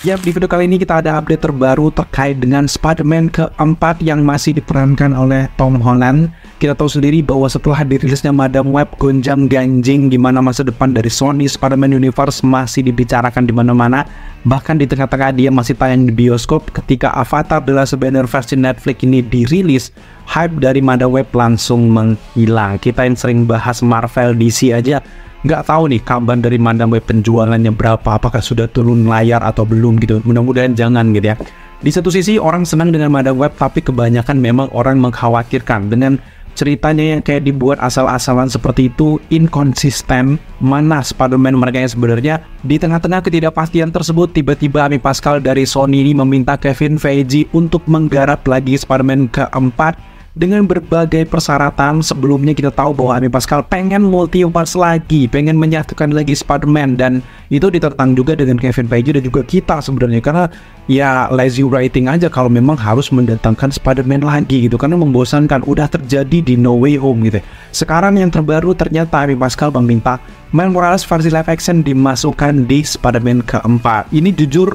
Ya, di video kali ini kita ada update terbaru terkait dengan Spider-Man keempat yang masih diperankan oleh Tom Holland. Kita tahu sendiri bahwa setelah dirilisnya Madam Web gonjang-ganjing di mana masa depan dari Sony Spider-Man Universe masih dibicarakan di mana-mana. Bahkan di tengah-tengah dia masih tayang di bioskop, ketika Avatar The Last Airbender versi Netflix ini dirilis, hype dari Madam Web langsung menghilang. Kita yang sering bahas Marvel DC aja nggak tahu nih kabar dari Madam Web penjualannya berapa, apakah sudah turun layar atau belum gitu. Mudah-mudahan jangan gitu ya. Di satu sisi orang senang dengan Madam Web, tapi kebanyakan memang orang mengkhawatirkan dengan ceritanya yang kayak dibuat asal-asalan seperti itu, inkonsisten. Mana Spider-Man mereka yang sebenarnya? Di tengah-tengah ketidakpastian tersebut, tiba-tiba Amy Pascal dari Sony ini meminta Kevin Feige untuk menggarap lagi Spider-Man keempat dengan berbagai persyaratan. Sebelumnya kita tahu bahwa Amy Pascal pengen multiverse lagi, pengen menyatukan lagi Spider-Man, dan itu ditentang juga dengan Kevin Feige dan juga kita sebenarnya, karena ya lazy writing aja kalau memang harus mendatangkan Spider-Man lagi gitu, karena membosankan, udah terjadi di No Way Home gitu. Sekarang yang terbaru ternyata Amy Pascal meminta Miles Morales versi live action dimasukkan di Spider-Man keempat. Ini jujur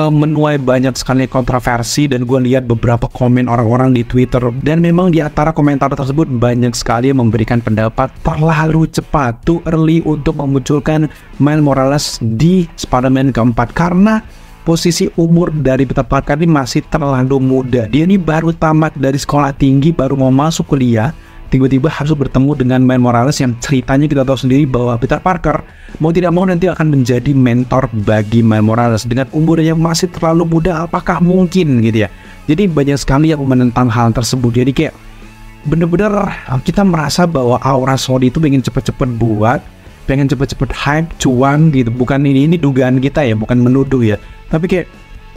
menuai banyak sekali kontroversi, dan gue lihat beberapa komen orang-orang di Twitter, dan memang di antara komentar tersebut banyak sekali yang memberikan pendapat terlalu cepat, too early untuk memunculkan Miles Morales di Spider-Man keempat, karena posisi umur dari Peter Parker ini masih terlalu muda. Dia ini baru tamat dari sekolah tinggi, baru mau masuk kuliah, tiba-tiba harus bertemu dengan Miles Morales yang ceritanya kita tahu sendiri bahwa Peter Parker mau tidak mau nanti akan menjadi mentor bagi Miles Morales dengan umur yang masih terlalu muda. Apakah mungkin gitu ya? Jadi banyak sekali yang menentang hal tersebut. Jadi kayak bener-bener kita merasa bahwa aura Sony itu pengen cepet-cepet buat, pengen cepet-cepet hype, cuan gitu. Bukan ini dugaan kita ya, bukan menuduh ya, tapi kayak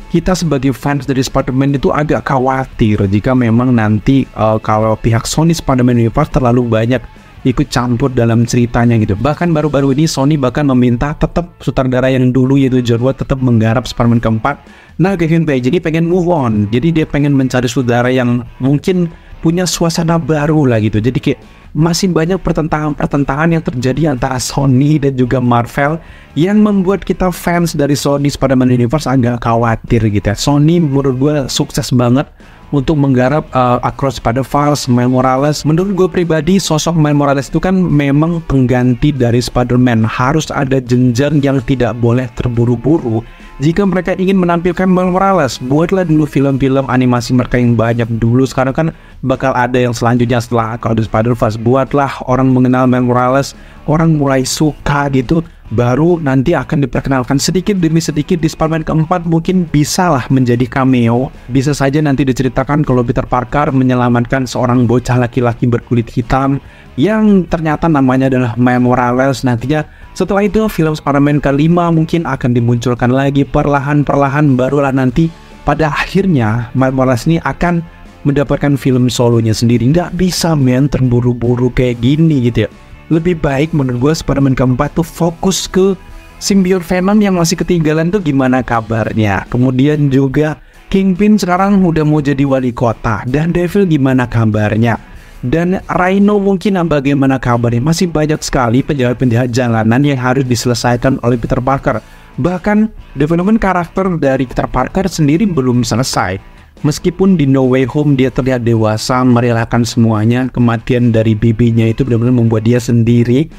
kita sebagai fans dari Spider-Man itu agak khawatir jika memang nanti kalau pihak Sony Spider-Man Universe terlalu banyak ikut campur dalam ceritanya gitu. Bahkan baru-baru ini Sony bahkan meminta tetap sutradara yang dulu yaitu John Watts tetap menggarap Spider-Man keempat. Nah, Kevin Feige jadi pengen move on, jadi dia pengen mencari sutradara yang mungkin punya suasana baru lah gitu. Jadi kayak masih banyak pertentangan yang terjadi antara Sony dan juga Marvel yang membuat kita fans dari Sony Spider-Man Universe agak khawatir gitu ya. Sony menurut gue sukses banget untuk menggarap Across Spider-Verse, Miles Morales. Menurut gue pribadi, sosok Miles Morales itu kan memang pengganti dari Spider-Man. Harus ada jenjang yang tidak boleh terburu-buru. Jika mereka ingin menampilkan Miles Morales, buatlah dulu film-film animasi mereka yang banyak dulu. Sekarang kan bakal ada yang selanjutnya setelah Across Spider-Verse. Buatlah orang mengenal Miles Morales, orang mulai suka gitu, baru nanti akan diperkenalkan sedikit demi sedikit di Spider-Man keempat. Mungkin bisalah menjadi cameo. Bisa saja nanti diceritakan kalau Peter Parker menyelamatkan seorang bocah laki-laki berkulit hitam yang ternyata namanya adalah Miles Morales. Nantinya setelah itu film Spider-Man kelima mungkin akan dimunculkan lagi perlahan-perlahan, barulah nanti pada akhirnya Miles Morales ini akan mendapatkan film solonya sendiri. Nggak bisa men terburu-buru kayak gini gitu ya. Lebih baik menurut gue Spider-Man keempat tuh fokus ke simbiot Venom yang masih ketinggalan tuh gimana kabarnya. Kemudian juga Kingpin sekarang udah mau jadi wali kota, dan Devil gimana kabarnya, dan Rhino mungkin bagaimana kabarnya. Masih banyak sekali penjahat-penjahat jalanan yang harus diselesaikan oleh Peter Parker. Bahkan development karakter dari Peter Parker sendiri belum selesai. Meskipun di No Way Home dia terlihat dewasa, merelakan semuanya, kematian dari bibinya itu benar-benar membuat dia sendiri.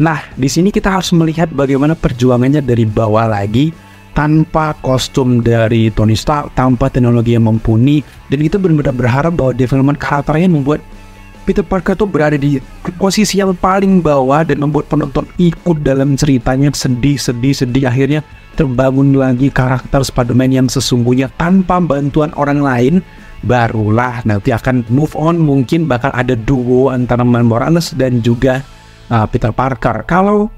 Nah, di sini kita harus melihat bagaimana perjuangannya dari bawah lagi, tanpa kostum dari Tony Stark, tanpa teknologi yang mumpuni, dan itu benar-benar berharap bahwa development karakternya membuat Peter Parker tuh berada di posisi yang paling bawah dan membuat penonton ikut dalam ceritanya, sedih, akhirnya terbangun lagi karakter Spider-Man yang sesungguhnya tanpa bantuan orang lain. Barulah nanti akan move on, mungkin bakal ada duo antara Miles Morales dan juga Peter Parker. Kalau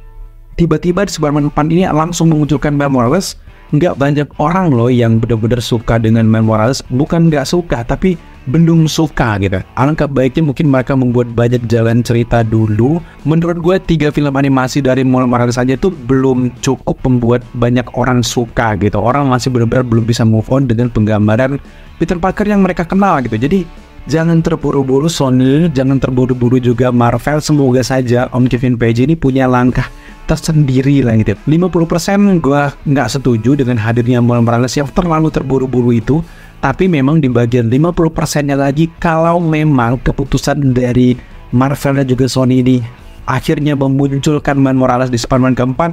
tiba-tiba di Spider-Man 4 ini langsung memunculkan Miles Morales, nggak banyak orang loh yang benar-benar suka dengan Miles Morales. Bukan nggak suka, tapi belum suka gitu. Alangkah baiknya mungkin mereka membuat banyak jalan cerita dulu. Menurut gue 3 film animasi dari Miles Morales saja itu belum cukup membuat banyak orang suka gitu. Orang masih benar-benar belum bisa move on dengan penggambaran Peter Parker yang mereka kenal gitu. Jadi jangan terburu-buru Sony, jangan terburu-buru juga Marvel. Semoga saja Om Kevin Feige ini punya langkah tersendiri lah gitu. 50% gue nggak setuju dengan hadirnya Miles Morales yang terlalu terburu-buru itu. Tapi memang di bagian 50%-nya lagi, kalau memang keputusan dari Marvel dan juga Sony ini akhirnya memunculkan Miles Morales di Spider-Man keempat,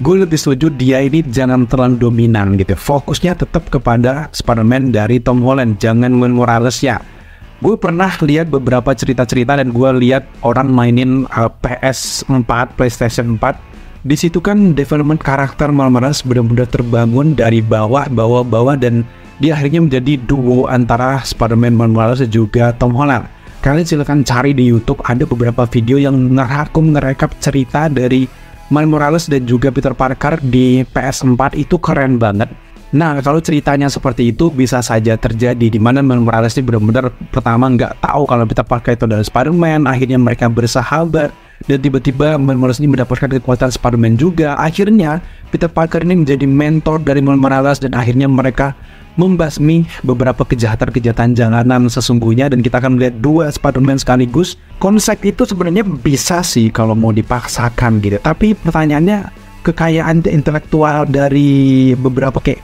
gue lebih setuju dia ini jangan terlalu dominan gitu. Fokusnya tetap kepada Spider-Man dari Tom Holland, jangan Miles Morales ya. Gue pernah lihat beberapa cerita-cerita dan gue lihat orang mainin PS4, PlayStation 4. Di situ kan development karakter Miles Morales benar-benar terbangun dari bawah dan dia akhirnya menjadi duo antara Spider-Man Miles Morales dan juga Tom Holland. Kalian silahkan cari di YouTube, ada beberapa video yang ngerekap cerita dari Miles Morales dan juga Peter Parker di PS4, itu keren banget. Nah, kalau ceritanya seperti itu bisa saja terjadi, di mana Miles Morales ini benar-benar pertama nggak tahu kalau Peter Parker itu adalah Spider-Man, akhirnya mereka bersahabat, dan tiba-tiba Miles Morales ini mendapatkan kekuatan Spider-Man juga. Akhirnya Peter Parker ini menjadi mentor dari Miles Morales dan akhirnya mereka membasmi beberapa kejahatan-kejahatan jalanan sesungguhnya, dan kita akan melihat dua Spider-Man sekaligus. Konsep itu sebenarnya bisa sih kalau mau dipaksakan gitu, tapi pertanyaannya kekayaan intelektual dari beberapa kayak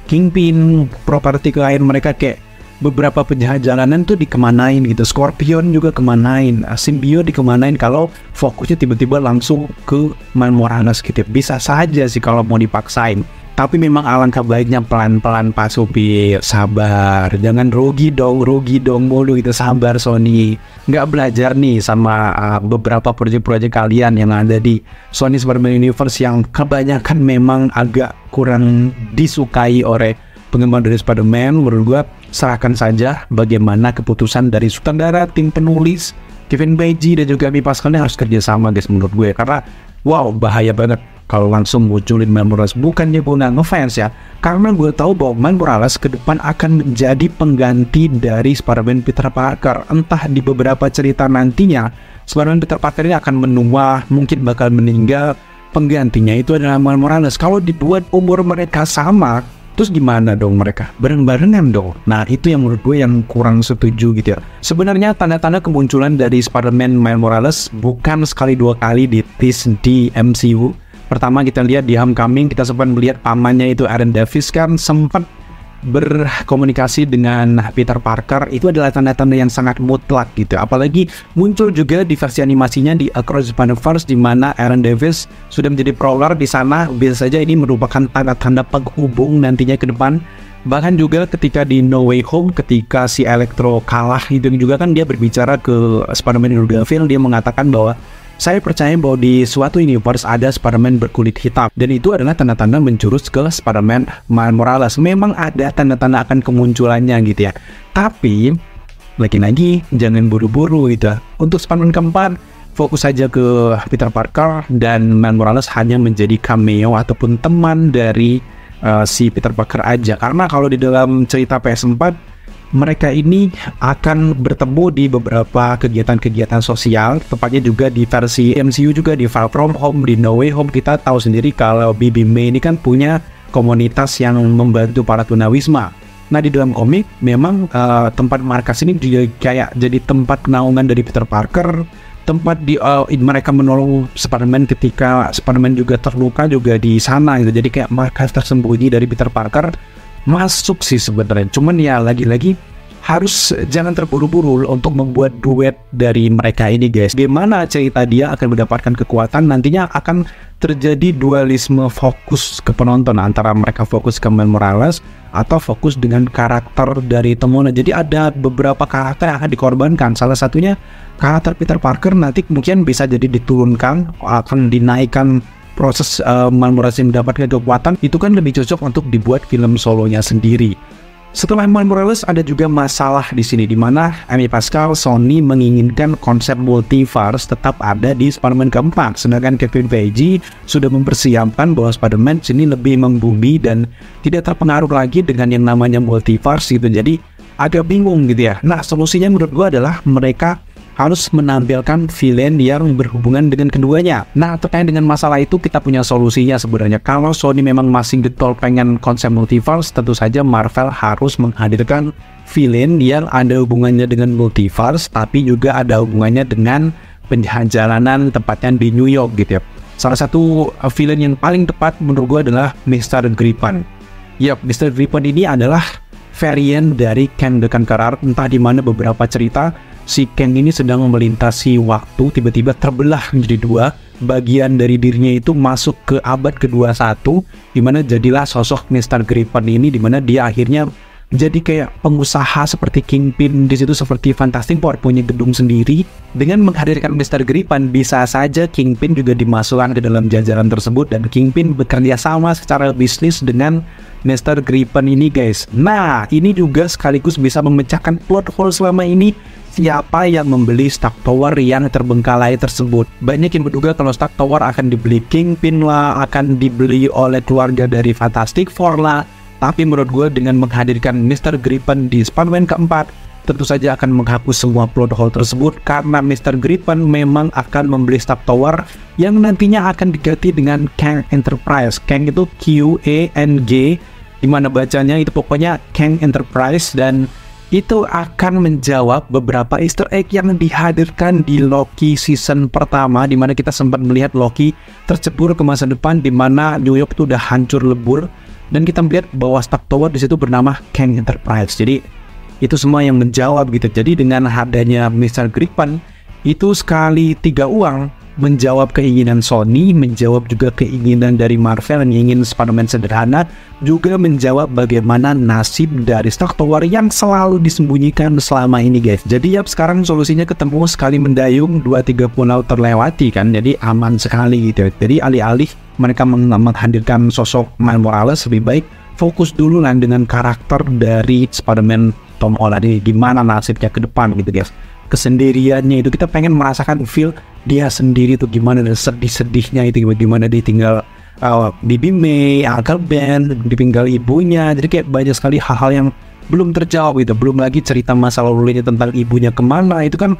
Kingpin, properti klien mereka kayak beberapa penjahat jalanan tuh dikemanain gitu, Scorpion juga kemanain, Symbiote dikemanain kalau fokusnya tiba-tiba langsung ke Miles Morales gitu. Bisa saja sih kalau mau dipaksain. Tapi memang alangkah baiknya pelan-pelan Pak Supir, sabar, jangan rugi dong mulu gitu, sabar Sony. Nggak belajar nih sama beberapa proyek-proyek kalian yang ada di Sony Spider-Man Universe yang kebanyakan memang agak kurang disukai oleh penggemar dari Spider-Man. Menurut gua serahkan saja bagaimana keputusan dari sutradara, tim penulis, Kevin Feige dan juga Amy Pascal harus kerjasama guys menurut gue, karena wow bahaya banget kalau langsung munculin Miles Morales. Bukannya gue nggak ngefans ya, karena gue tahu bahwa Miles Morales ke depan akan menjadi pengganti dari Spider-Man Peter Parker. Entah di beberapa cerita nantinya Spider-Man Peter Parker ini akan menua, mungkin bakal meninggal, penggantinya itu adalah Miles Morales. Kalau dibuat umur mereka sama, terus gimana dong mereka? Bareng-barengan dong. Nah itu yang menurut gue yang kurang setuju gitu ya. Sebenarnya tanda-tanda kemunculan dari Spider-Man Miles Morales bukan sekali dua kali di tease di MCU. Pertama kita lihat di Homecoming, kita sempat melihat pamannya itu Aaron Davis kan sempat berkomunikasi dengan Peter Parker. Itu adalah tanda-tanda yang sangat mutlak gitu. Apalagi muncul juga di versi animasinya di Across the Spider-Verse, di mana Aaron Davis sudah menjadi prowler di sana. Bisa saja ini merupakan tanda-tanda penghubung nantinya ke depan. Bahkan juga ketika di No Way Home, ketika si Electro kalah itu juga kan dia berbicara ke Spider-Man Andrew Garfield, dia mengatakan bahwa saya percaya bahwa di suatu universe ada Spider-Man berkulit hitam, dan itu adalah tanda-tanda menjurus ke Spider-Man Miles Morales. Memang ada tanda-tanda akan kemunculannya gitu ya. Tapi lagi-lagi jangan buru-buru gitu. Untuk Spider-Man keempat, fokus saja ke Peter Parker, dan Miles Morales hanya menjadi cameo ataupun teman dari si Peter Parker aja. Karena kalau di dalam cerita PS4 mereka ini akan bertemu di beberapa kegiatan-kegiatan sosial, tepatnya juga di versi MCU juga di Far From Home, di No Way Home. Kita tahu sendiri kalau Baby May ini kan punya komunitas yang membantu para tunawisma. Nah di dalam komik memang tempat markas ini juga kayak jadi tempat naungan dari Peter Parker, tempat di mereka menolong Spider-Man ketika Spider-Man juga terluka juga di sana gitu. Jadi kayak markas tersembunyi dari Peter Parker. Masuk sih sebenarnya, cuman ya lagi-lagi harus jangan terburu-buru untuk membuat duet dari mereka ini guys. Bagaimana cerita dia akan mendapatkan kekuatan, nantinya akan terjadi dualisme fokus ke penonton, antara mereka fokus ke Miles Morales atau fokus dengan karakter dari Tom Holland. Jadi ada beberapa karakter yang akan dikorbankan, salah satunya karakter Peter Parker nanti mungkin bisa jadi diturunkan, akan dinaikkan proses Miles Morales mendapatkan kekuatan. Itu kan lebih cocok untuk dibuat film solonya sendiri. Setelah Miles Morales ada juga masalah di sini, di mana Amy Pascal, Sony menginginkan konsep multiverse tetap ada di Spider-Man keempat, sedangkan Kevin Feige sudah mempersiapkan bahwa Spider-Man sini lebih membumi dan tidak terpengaruh lagi dengan yang namanya multiverse gitu. Jadi agak bingung gitu ya. Nah solusinya menurut gua adalah mereka harus menampilkan villain yang berhubungan dengan keduanya. Nah terkait dengan masalah itu kita punya solusinya sebenarnya. Kalau Sony memang masih getol pengen konsep multiverse, tentu saja Marvel harus menghadirkan villain yang ada hubungannya dengan multiverse, tapi juga ada hubungannya dengan penjahat jalanan, tepatnya di New York gitu ya. Salah satu villain yang paling tepat menurut gue adalah Mr. Gripan. Yap, Mr. Gripan ini adalah varian dari Kang the Conqueror. Entah di mana beberapa cerita si Kang ini sedang melintasi waktu, tiba-tiba terbelah menjadi dua. Bagian dari dirinya itu masuk ke abad ke-21, dimana jadilah sosok Mr. Gripan ini, dimana dia akhirnya jadi kayak pengusaha seperti Kingpin di situ, seperti Fantastic Four punya gedung sendiri. Dengan menghadirkan Mr. Gripan, bisa saja Kingpin juga dimasukkan ke dalam jajaran tersebut, dan Kingpin bekerja sama secara bisnis dengan Mr. Gripan ini, guys. Nah, ini juga sekaligus bisa memecahkan plot hole selama ini. Siapa yang membeli Stark Tower yang terbengkalai tersebut? Banyak yang menduga kalau Stark Tower akan dibeli Kingpin lah, akan dibeli oleh keluarga dari Fantastic Four lah. Tapi menurut gue dengan menghadirkan Mr. Gripan di Spider-Man keempat, tentu saja akan menghapus semua plot hole tersebut, karena Mr. Gripan memang akan membeli Stark Tower yang nantinya akan diganti dengan Kang Enterprise. Kang itu Q-A-N-G, dimana bacanya itu pokoknya Kang Enterprise, dan itu akan menjawab beberapa Easter egg yang dihadirkan di Loki season pertama, dimana kita sempat melihat Loki tercebur ke masa depan, dimana New York itu udah hancur lebur, dan kita melihat bahwa Stark Tower di situ bernama Kang Enterprise. Jadi itu semua yang menjawab gitu. Jadi dengan adanya Mr. Gripan, itu sekali 3 uang, menjawab keinginan Sony, menjawab juga keinginan dari Marvel yang ingin Spider-Man sederhana, juga menjawab bagaimana nasib dari Stark Tower yang selalu disembunyikan selama ini, guys. Jadi sekarang solusinya ketemu, sekali mendayung 2-3 pulau terlewati kan, jadi aman sekali gitu. Jadi alih-alih mereka menghadirkan sosok Miles Morales, lebih baik fokus dulu lah dengan karakter dari Spider-Man Tom Holland ini, gimana nasibnya ke depan gitu, guys. Kesendiriannya itu kita pengen merasakan feel dia sendiri tuh gimana, dan sedih-sedihnya itu gimana dia tinggal Bibi May, Uncle Ben, ditinggal ibunya. Jadi kayak banyak sekali hal-hal yang belum terjawab gitu. Belum lagi cerita masa lalunya tentang ibunya kemana, itu kan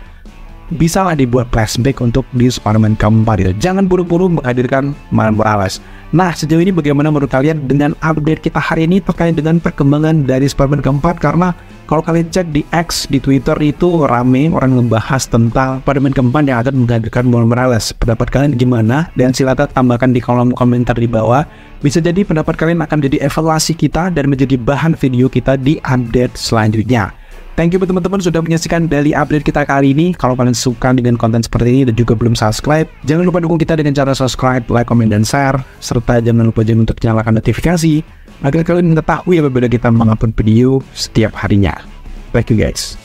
bisa lah dibuat flashback untuk di Spider-Man keempat gitu. Jangan buru-buru menghadirkan Miles Morales. Nah, sejauh ini bagaimana menurut kalian dengan update kita hari ini terkait dengan perkembangan dari Spider-Man keempat? Karena kalau kalian cek di X, di Twitter itu rame orang ngebahas tentang Spider-Man keempat yang akan menghadirkan Miles Morales. Pendapat kalian gimana? Dan silakan tambahkan di kolom komentar di bawah. Bisa jadi pendapat kalian akan jadi evaluasi kita dan menjadi bahan video kita di update selanjutnya. Thank you teman-teman sudah menyaksikan daily update kita kali ini. Kalau kalian suka dengan konten seperti ini dan juga belum subscribe, jangan lupa dukung kita dengan cara subscribe, like, komen, dan share. Serta jangan lupa juga untuk nyalakan notifikasi agar kalian mengetahui apabila kita mengupload video setiap harinya. Thank you guys.